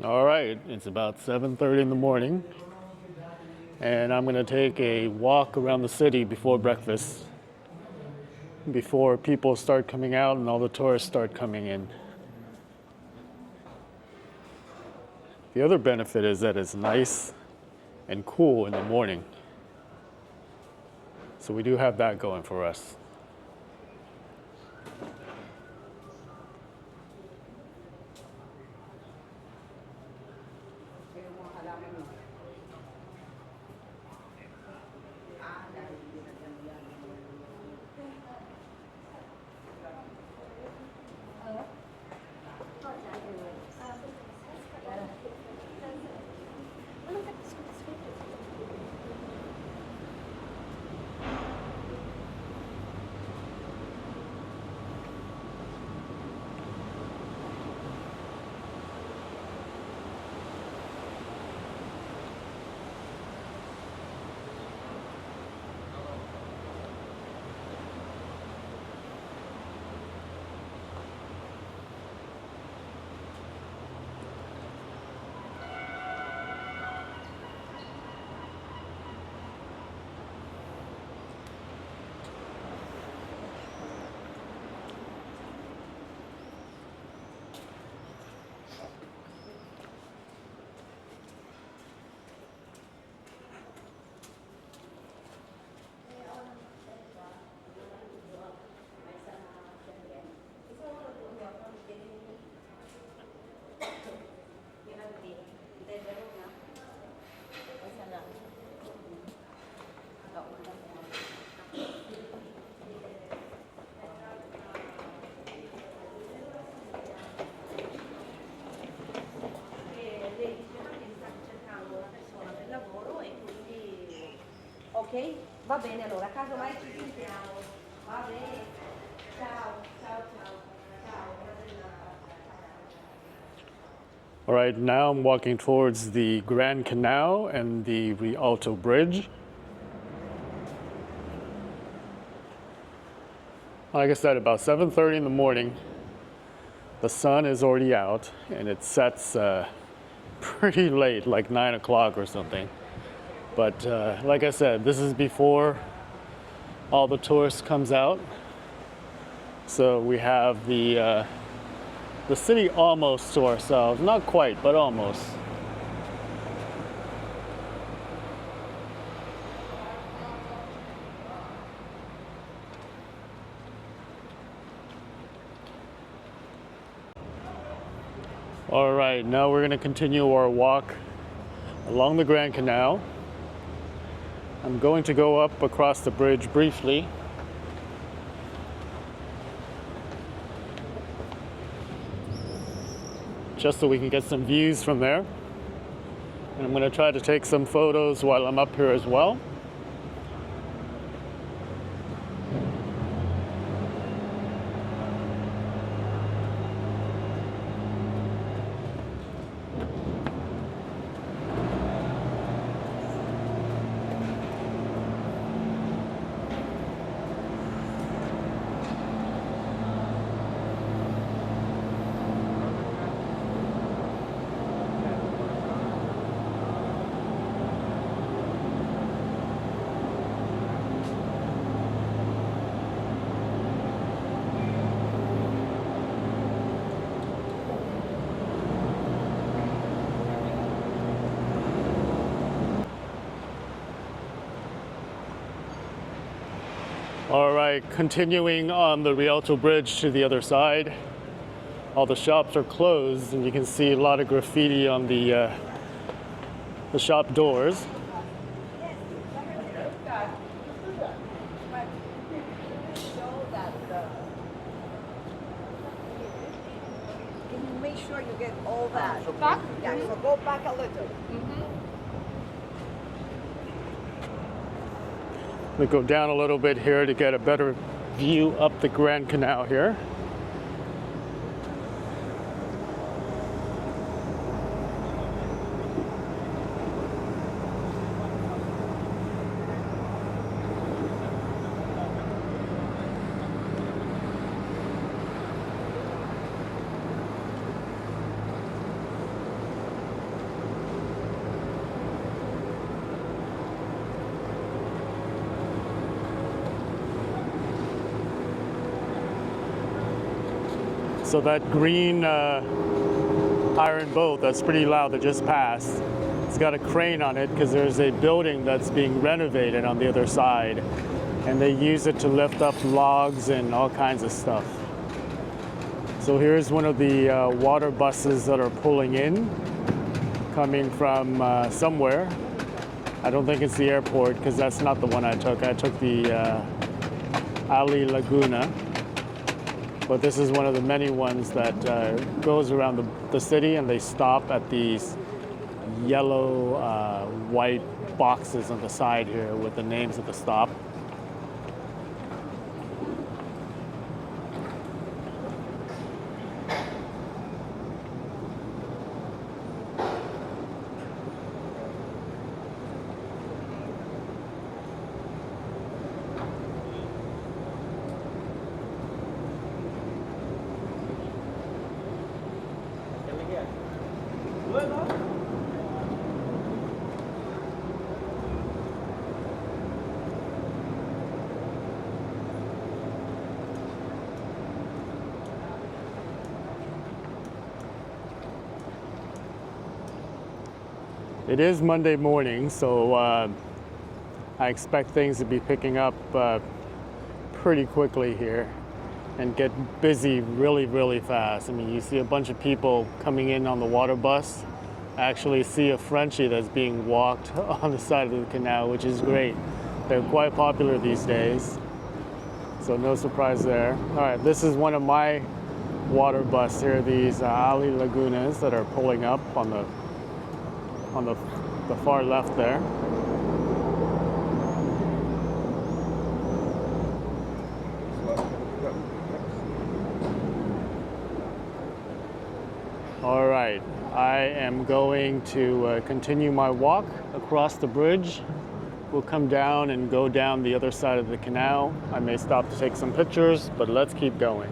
All right, it's about 7:30 in the morning, and I'm going to take a walk around the city before breakfast, before people start coming out and all the tourists start coming in. The other benefit is that it's nice and cool in the morning. So we do have that going for us. Ok? Va bene, allora, casomai ci sentiamo. Va bene. Ciao, ciao, ciao. Ciao, buona giornata. All right, now I'm walking towards the Grand Canal and the Rialto Bridge. Like I said, about 7:30 in the morning. The sun is already out, and it sets pretty late, like 9 o'clock or something. But like I said, this is before all the tourists comes out. So we have the city almost to ourselves. Not quite, but almost. All right, now we're going to continue our walk along the Grand Canal. I'm going to go up across the bridge briefly. Just so we can get some views from there. And I'm going to try to take some photos while I'm up here as well. All right, continuing on the Rialto Bridge to the other side. All the shops are closed, and you can see a lot of graffiti on the shop doors. Make sure you get all that. Back? Yeah, so go back a little. We go down a little bit here to get a better view up the Grand Canal here. So that green iron boat that's pretty loud that just passed, it's got a crane on it because there's a building that's being renovated on the other side, and they use it to lift up logs and all kinds of stuff. So here's one of the water buses that are pulling in, coming from somewhere. I don't think it's the airport because that's not the one I took. I took the Ali Laguna. But this is one of the many ones that goes around the city, and they stop at these yellow, white boxes on the side here with the names of the stop. It is Monday morning, so I expect things to be picking up pretty quickly here and get busy really, really fast. I mean, you see a bunch of people coming in on the water bus. I actually see a Frenchie that's being walked on the side of the canal, which is great. They're quite popular these days, so no surprise there. All right, this is one of my water bus here, these Ali Lagunas that are pulling up on the far left there. All right, I am going to continue my walk across the bridge. We'll come down and go down the other side of the canal. I may stop to take some pictures, but let's keep going.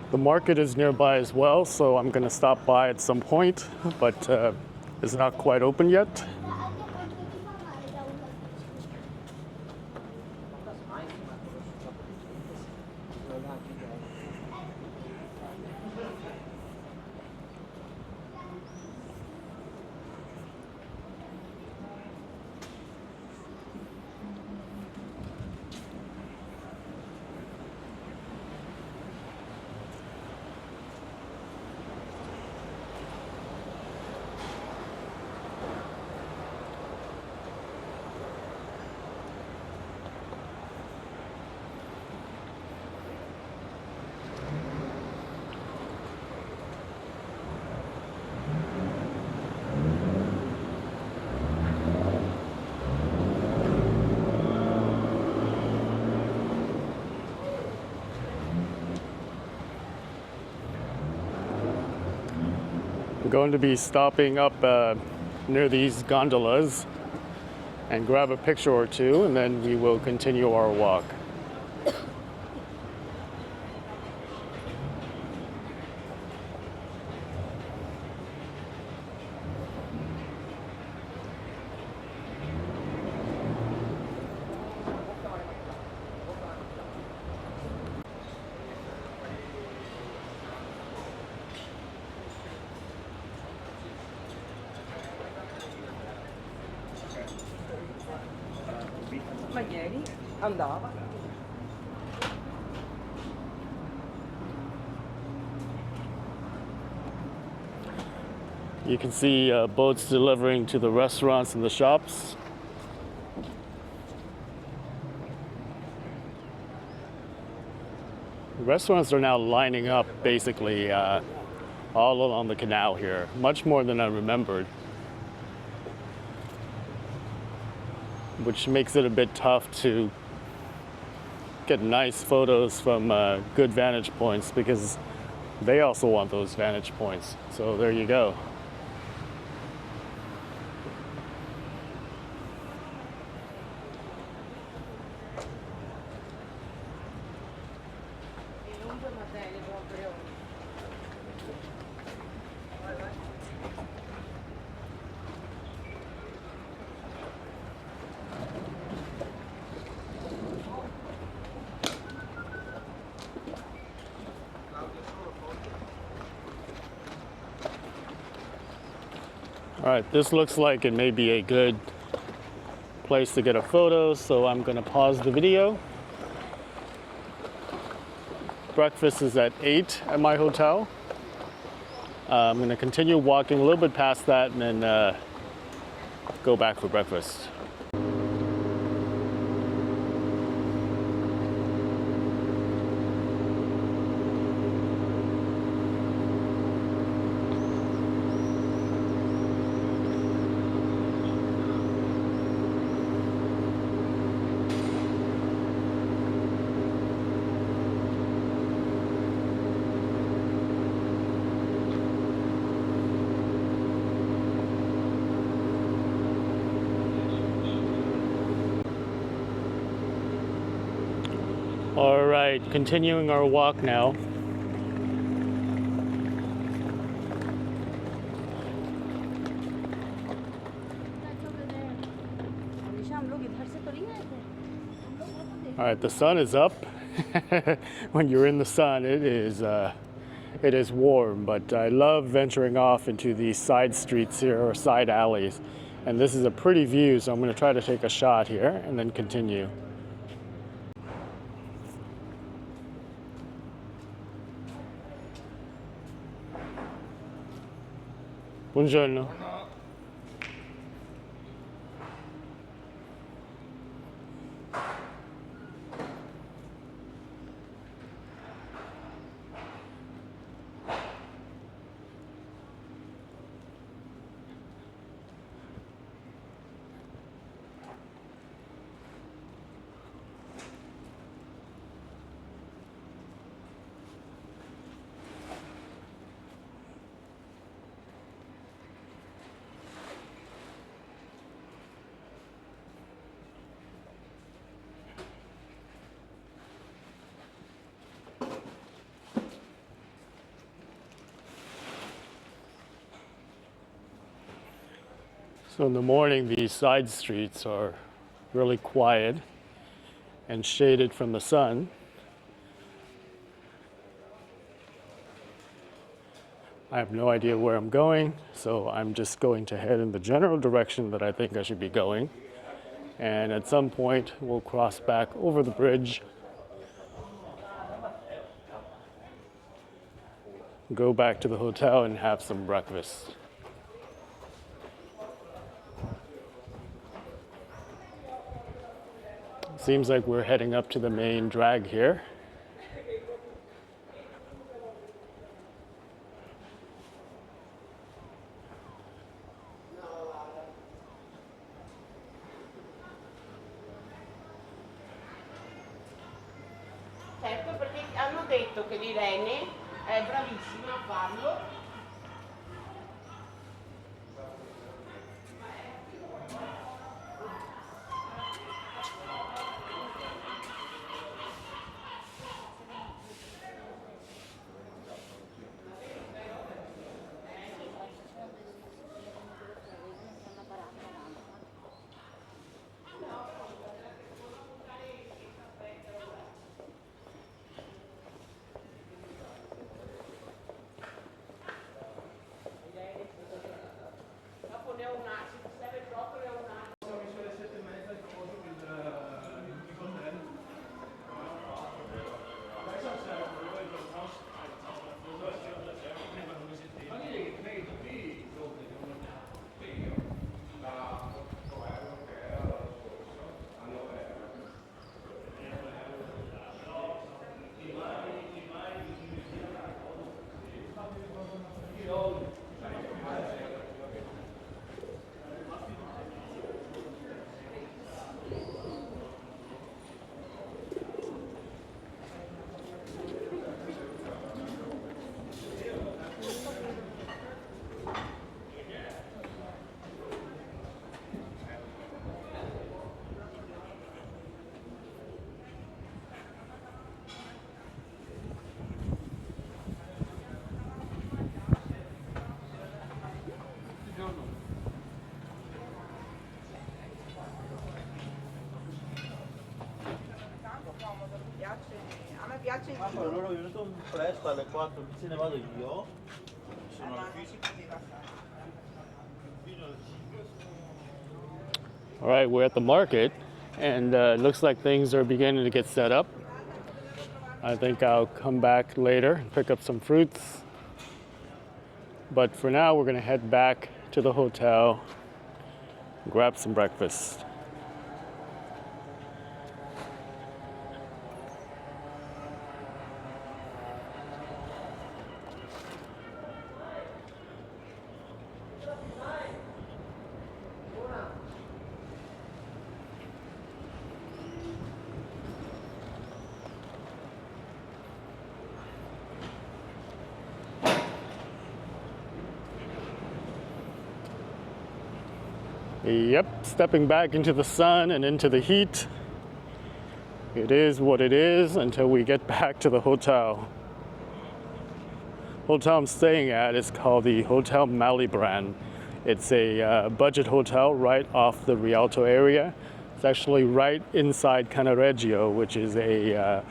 The market is nearby as well, so I'm going to stop by at some point, but it's not quite open yet. We're going to be stopping up near these gondolas and grab a picture or two, and then we will continue our walk. Ma ieri andava. You can see boats delivering to the restaurants and the shops. The restaurants are now lining up basically all along the canal here, much more than I remembered, which makes it a bit tough to get nice photos from good vantage points because they also want those vantage points. So there you go. All right, this looks like it may be a good place to get a photo, so I'm gonna pause the video. Breakfast is at 8 at my hotel. I'm gonna continue walking a little bit past that and then go back for breakfast. All right, continuing our walk now. All right, the sun is up. When you're in the sun, it is warm, but I love venturing off into these side streets here or side alleys. And this is a pretty view, so I'm going to try to take a shot here and then continue. Buongiorno. So in the morning, these side streets are really quiet and shaded from the sun. I have no idea where I'm going, so I'm just going to head in the general direction that I think I should be going. And at some point, we'll cross back over the bridge, go back to the hotel and have some breakfast. Seems like we're heading up to the main drag here. Certo, perché hanno detto che l'Irene è bravissima a farlo. A me piace il Allora, loro venuto presto alle 4, se ne vado io. Sono ma qui. non si poteva fare. All right, we're at the market, and it looks like things are beginning to get set up. I think I'll come back later and pick up some fruits. But for now, we're going to head back to the hotel, grab some breakfast. Yep, stepping back into the sun and into the heat. It is what it is until we get back to the hotel. Hotel I'm staying at is called the Hotel Malibran. It's a budget hotel right off the Rialto area. It's actually right inside Cannaregio, which is a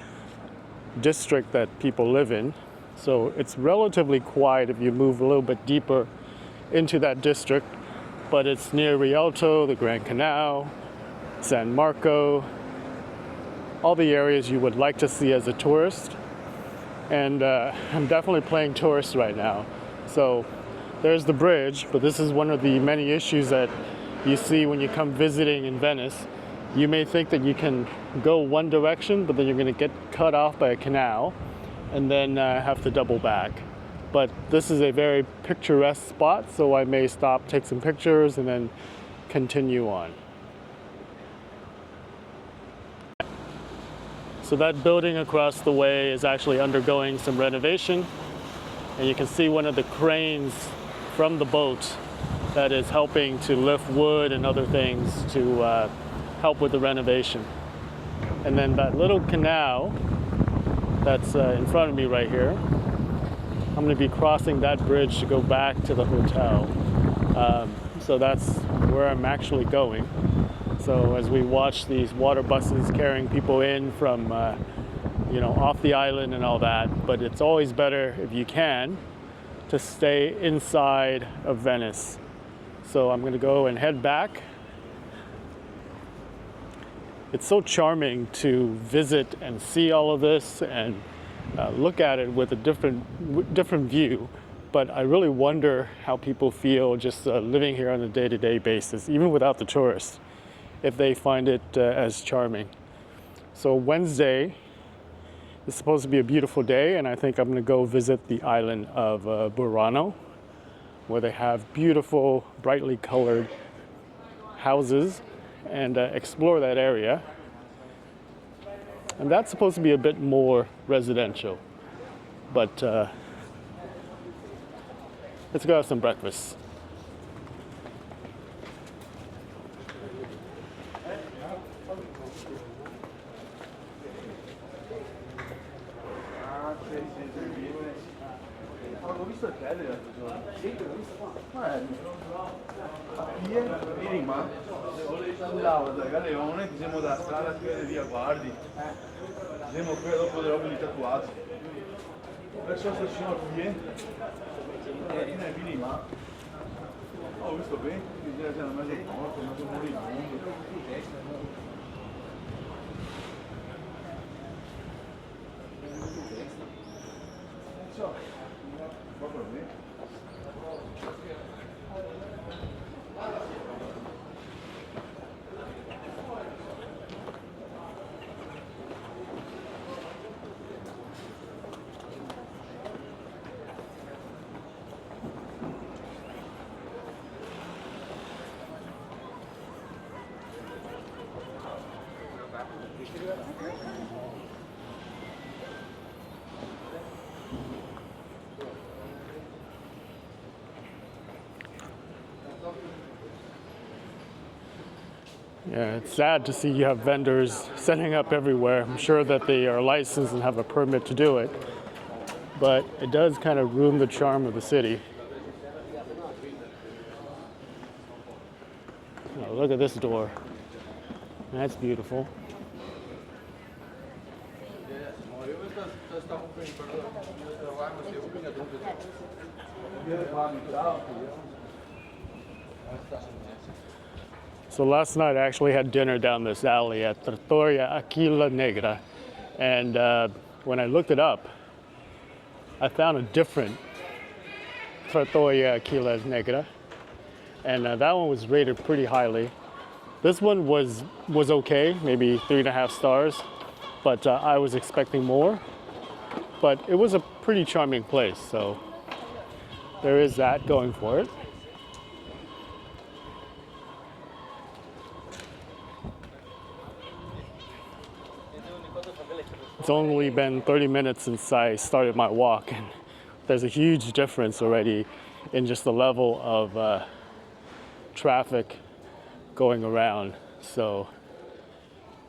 district that people live in. So it's relatively quiet if you move a little bit deeper into that district. But it's near Rialto, the Grand Canal, San Marco, all the areas you would like to see as a tourist. And I'm definitely playing tourist right now. So there's the bridge, but this is one of the many issues that you see when you come visiting in Venice. You may think that you can go one direction, but then you're going to get cut off by a canal and then have to double back. But this is a very picturesque spot, so I may stop, take some pictures, and then continue on. So that building across the way is actually undergoing some renovation, and you can see one of the cranes from the boat that is helping to lift wood and other things to help with the renovation. And then that little canal that's in front of me right here, I'm going to be crossing that bridge to go back to the hotel. So that's where I'm actually going. So as we watch these water buses carrying people in from, off the island and all that, but it's always better if you can to stay inside of Venice. So I'm going to go and head back. It's so charming to visit and see all of this and look at it with a different view, but I really wonder how people feel just living here on a day-to-day basis, even without the tourists, if they find it as charming. So Wednesday is supposed to be a beautiful day, and I think I'm going to go visit the island of Burano, where they have beautiful, brightly colored houses, and explore that area. And that's supposed to be a bit more residential. But let's go have some breakfast. Ho visto il tele l'altro giorno. Sì, l'ho visto qua. Vieni ma andavo da Galeone, ci siamo da strada qui via Guardi. Ci siamo qui dopo delle robe di tatuaggi. Verso sta signora qui. Vieni ma. Ho visto bene, che c'era mezzo morto, mezzo moribondo. Yeah, it's sad to see you have vendors setting up everywhere. I'm sure that they are licensed and have a permit to do it, but it does kind of ruin the charm of the city. Oh, look at this door. That's beautiful. So last night I actually had dinner down this alley at Trattoria Aquila Negra, and when I looked it up, I found a different Trattoria Aquila Negra, and that one was rated pretty highly. This one was okay, maybe 3.5 stars, but I was expecting more. But it was a pretty charming place, so there is that going for it. It's only been 30 minutes since I started my walk, and there's a huge difference already in just the level of traffic going around. So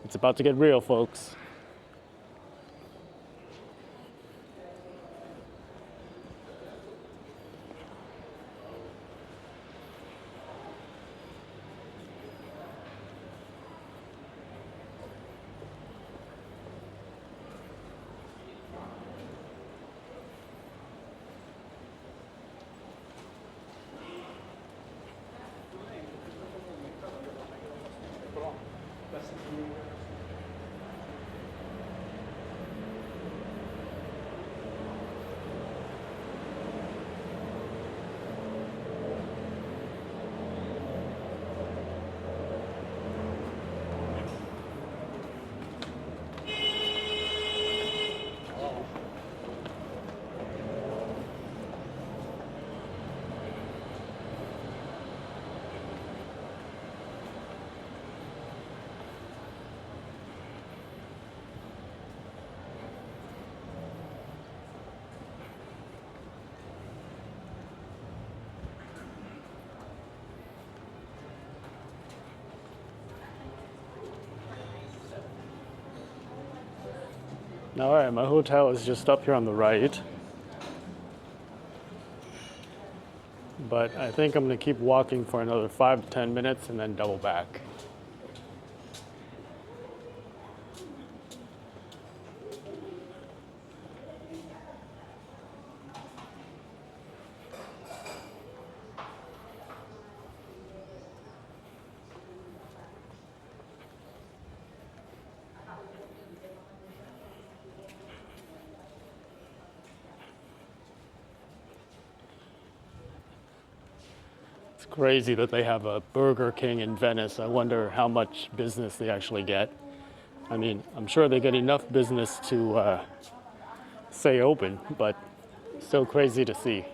it's about to get real, folks. All right, my hotel is just up here on the right. But I think I'm gonna keep walking for another 5 to 10 minutes and then double back. It's crazy that they have a Burger King in Venice. I wonder how much business they actually get. I mean, I'm sure they get enough business to stay open, but still crazy to see.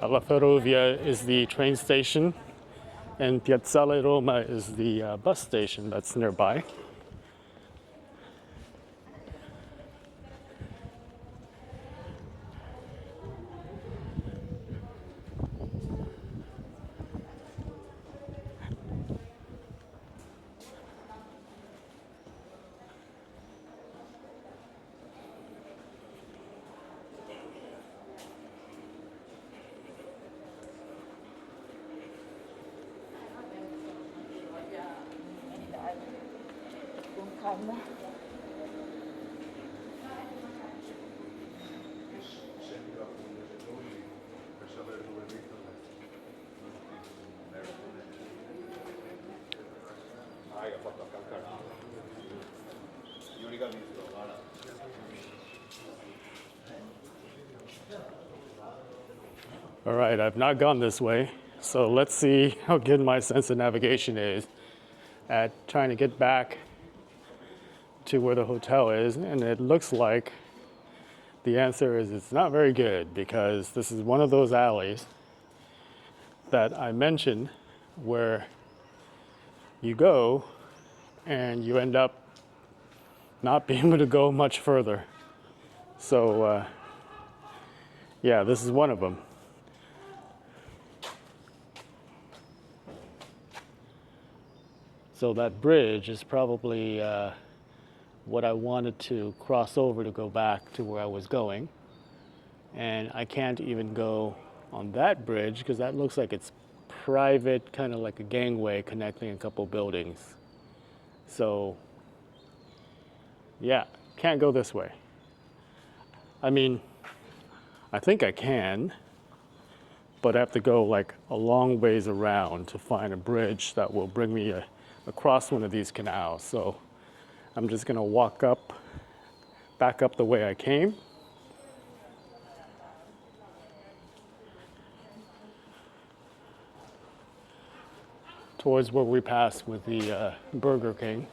La Ferrovia is the train station, and Piazzale Roma is the bus station that's nearby. All right, I've not gone this way, so let's see how good my sense of navigation is at trying to get back to where the hotel is. And it looks like the answer is it's not very good, because this is one of those alleys that I mentioned where you go and you end up not being able to go much further. So yeah, this is one of them. So that bridge is probably what I wanted to cross over to go back to where I was going. And I can't even go on that bridge because that looks like it's private, kind of like a gangway connecting a couple buildings. So, yeah, can't go this way. I mean, I think I can, but I have to go like a long ways around to find a bridge that will bring me across one of these canals. So I'm just gonna walk up, back up the way I came. Towards where we passed with the Burger King.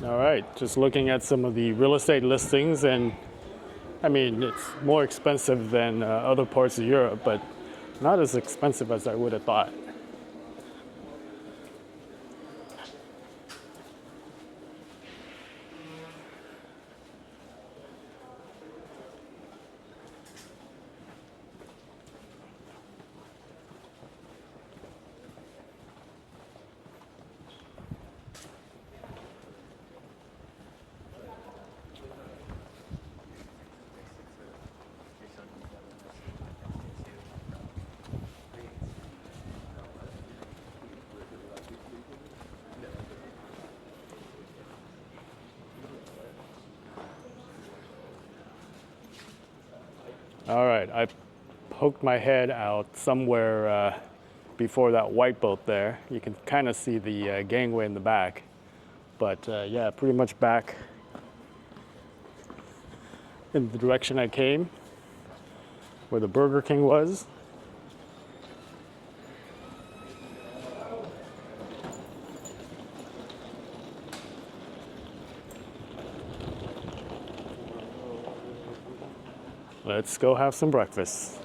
All right, just looking at some of the real estate listings, and I mean, it's more expensive than other parts of Europe, but not as expensive as I would have thought. All right, I poked my head out somewhere before that white boat there. You can kind of see the gangway in the back. But yeah, pretty much back in the direction I came, where the Burger King was. Let's go have some breakfast.